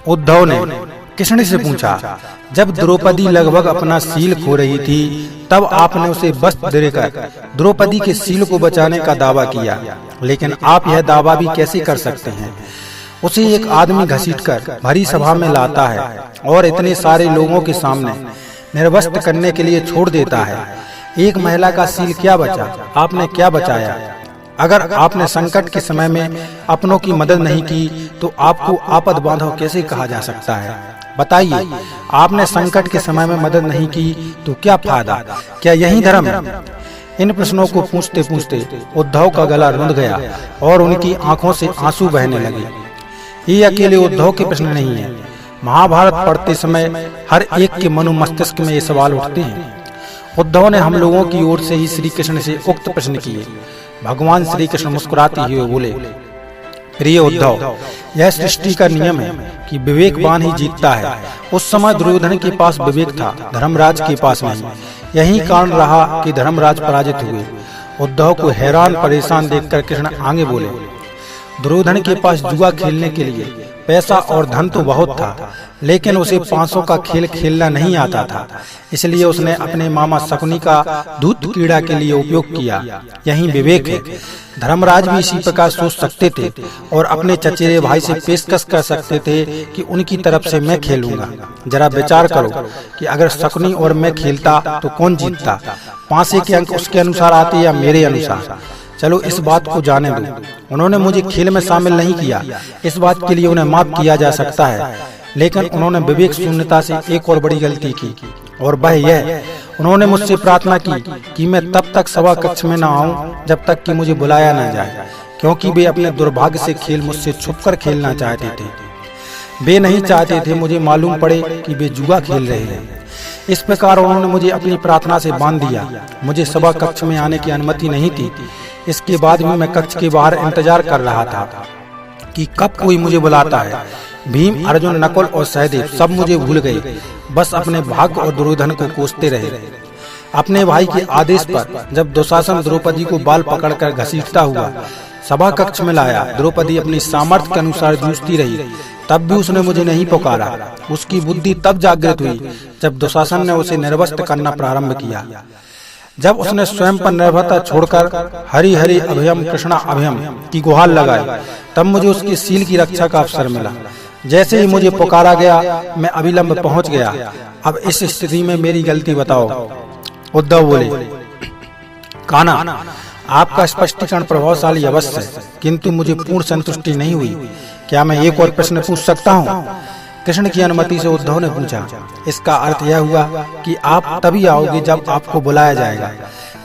उद्धव ने कृष्ण से पूछा, जब द्रौपदी लगभग अपना शील खो रही थी तब आपने उसे वस्त्र देकर द्रौपदी के शील को बचाने का दावा किया, लेकिन आप यह दावा भी कैसे कर सकते हैं? उसे एक आदमी घसीटकर भरी सभा में लाता है और इतने सारे लोगों के सामने निर्वस्त्र करने के लिए छोड़ देता है। एक महिला का शील क्या बचा? आपने क्या बचाया? अगर आपने संकट के समय में अपनों की मदद नहीं की तो आपको आपद बांधव कैसे कहा जा सकता है? बताइए, आपने संकट के समय में मदद नहीं की तो क्या फायदा? क्या यही धर्म है? इन प्रश्नों को पूछते पूछते उद्धव का गला रुंध गया और उनकी आंखों से आंसू बहने लगे। ये अकेले उद्धव के प्रश्न नहीं है। महाभारत पढ़ते समय हर एक के मनो मस्तिष्क में ये सवाल उठते हैं। उद्धव ने हम लोगों की ओर से ही श्री कृष्ण से उक्त प्रश्न किए। भगवान श्री कृष्ण मुस्कुराते हुए बोले, प्रिय उद्धव, यह सृष्टि का नियम है कि विवेकवान ही जीतता है। उस समय दुर्योधन के पास विवेक था, धर्मराज के पास नहीं। यही कारण रहा कि धर्मराज पराजित हुए। उद्धव को हैरान परेशान देखकर कृष्ण आगे बोले, दुर्योधन के पास जुआ खेलने के लिए पैसा और धन तो बहुत था, लेकिन उसे 500 का खेल खेलना नहीं आता था, इसलिए उसने अपने मामा शकुनी का दूत क्रीड़ा के लिए उपयोग किया। यही विवेक है। धर्मराज भी इसी प्रकार सोच सकते थे और अपने चचेरे भाई से पेशकश कर सकते थे कि उनकी तरफ से मैं खेलूंगा। जरा विचार करो कि अगर शकुनी और मैं खेलता तो कौन जीतता? पांसे के अंक उसके अनुसार आते या मेरे अनुसार? चलो इस बात को जाने दो, उन्होंने मुझे खेल में शामिल नहीं किया, इस बात के लिए उन्हें माफ किया जा सकता है, लेकिन उन्होंने विवेक शून्यता से एक और बड़ी गलती की, और वह यह, उन्होंने मुझसे प्रार्थना की कि मैं तब तक सभा कक्ष में न आऊं जब तक कि मुझे बुलाया न जाए, क्योंकि वे अपने दुर्भाग्य से खेल मुझसे छुपकर खेलना चाहते थे। वे नहीं चाहते थे मुझे मालूम पड़े कि वे जुआ खेल रहे हैं। इस प्रकार उन्होंने मुझे अपनी प्रार्थना से बांध दिया। मुझे सभा कक्ष में आने की अनुमति नहीं थी। इसके बाद भी मैं कक्ष के बाहर इंतजार कर रहा था कि कब कोई मुझे बुलाता है। भीम, अर्जुन, नकुल और सहदेव सब मुझे भूल गए, बस अपने भाग्य और दुर्योधन को कोसते रहे। अपने भाई के आदेश पर जब दुशासन द्रौपदी को बाल पकड़कर घसीटता हुआ सभा कक्ष में लाया, द्रौपदी अपनी सामर्थ्य के अनुसार जूझती रही, तब भी उसने मुझे नहीं पुकारा। उसकी बुद्धि तब जागृत हुई जब दुशासन ने उसे निर्वस्त्र करना प्रारंभ किया। जब उसने स्वयं पर निर्भरता छोड़कर हरि हरि अभयम कृष्णा अभयम की गुहार लगाई, तब मुझे उसके शील की रक्षा का अवसर मिला। जैसे ही मुझे पुकारा गया, मैं अविलंब पहुंच गया। अब इस स्थिति में मेरी गलती बताओ। उद्धव बोले, कान्हा, आपका स्पष्टीकरण प्रभावशाली अवश्य है, किंतु मुझे पूर्ण संतुष्टि नहीं हुई। क्या मैं एक और प्रश्न पूछ सकता हूँ? कृष्ण की अनुमति से उद्धव ने पूछा। इसका अर्थ यह हुआ कि आप तभी आओगे जब आपको बुलाया जाएगा।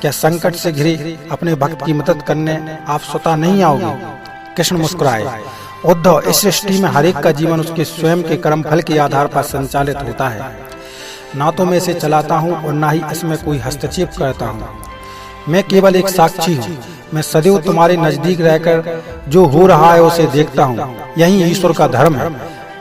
क्या संकट से घिरे अपने भक्त की मदद करने आप स्वतः नहीं आओगे? कृष्ण मुस्कुराए। उद्धव, इस सृष्टि में हर एक का जीवन उसके स्वयं के कर्म फल के आधार पर संचालित होता है। ना तो मैं इसे चलाता हूँ और ना ही इसमें कोई हस्तक्षेप करता हूँ। मैं केवल एक साक्षी हूँ। मैं सदैव तुम्हारे नजदीक रहकर जो हो रहा है उसे देखता हूँ। यही ईश्वर का धर्म है।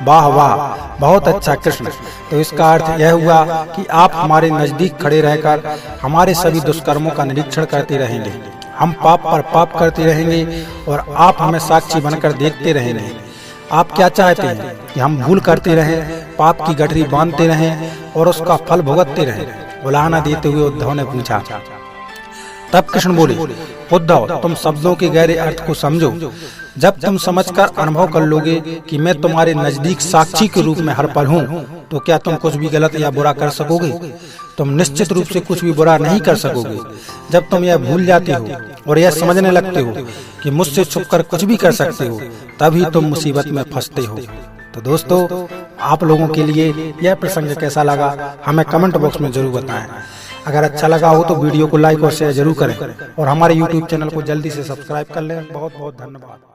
वाह वाह, बहुत अच्छा कृष्ण। तो इसका अर्थ यह हुआ कि आप हमारे नजदीक खड़े रहकर हमारे सभी दुष्कर्मों का निरीक्षण करते रहेंगे। हम पाप पर पाप करते रहेंगे और आप हमें साक्षी बनकर देखते रहेंगे। आप क्या चाहते हैं कि हम भूल करते रहें, पाप की गठरी बांधते रहें और उसका फल भुगतते रहें? बुलाना देते हुए उद्धव ने पूछा। तब कृष्ण बोले, उद्धव, तुम शब्दों के गहरे अर्थ को समझो। जब तुम समझकर अनुभव कर लोगे कि मैं तुम्हारे नजदीक साक्षी के रूप में हर पल हूँ, तो क्या तुम कुछ भी गलत या बुरा कर सकोगे? तुम निश्चित रूप से कुछ भी बुरा नहीं कर सकोगे। जब तुम यह भूल जाते हो और यह समझने लगते हो कि मुझसे छुपकर कुछ भी कर सकते हो, तभी तुम मुसीबत में फंसते हो। तो दोस्तों, आप लोगों के लिए यह प्रसंग कैसा लगा हमें कमेंट बॉक्स में जरूर बताएं। अगर अच्छा लगा हो तो वीडियो को लाइक और शेयर जरूर करें और हमारे YouTube चैनल को जल्दी से सब्सक्राइब कर लें। बहुत बहुत धन्यवाद।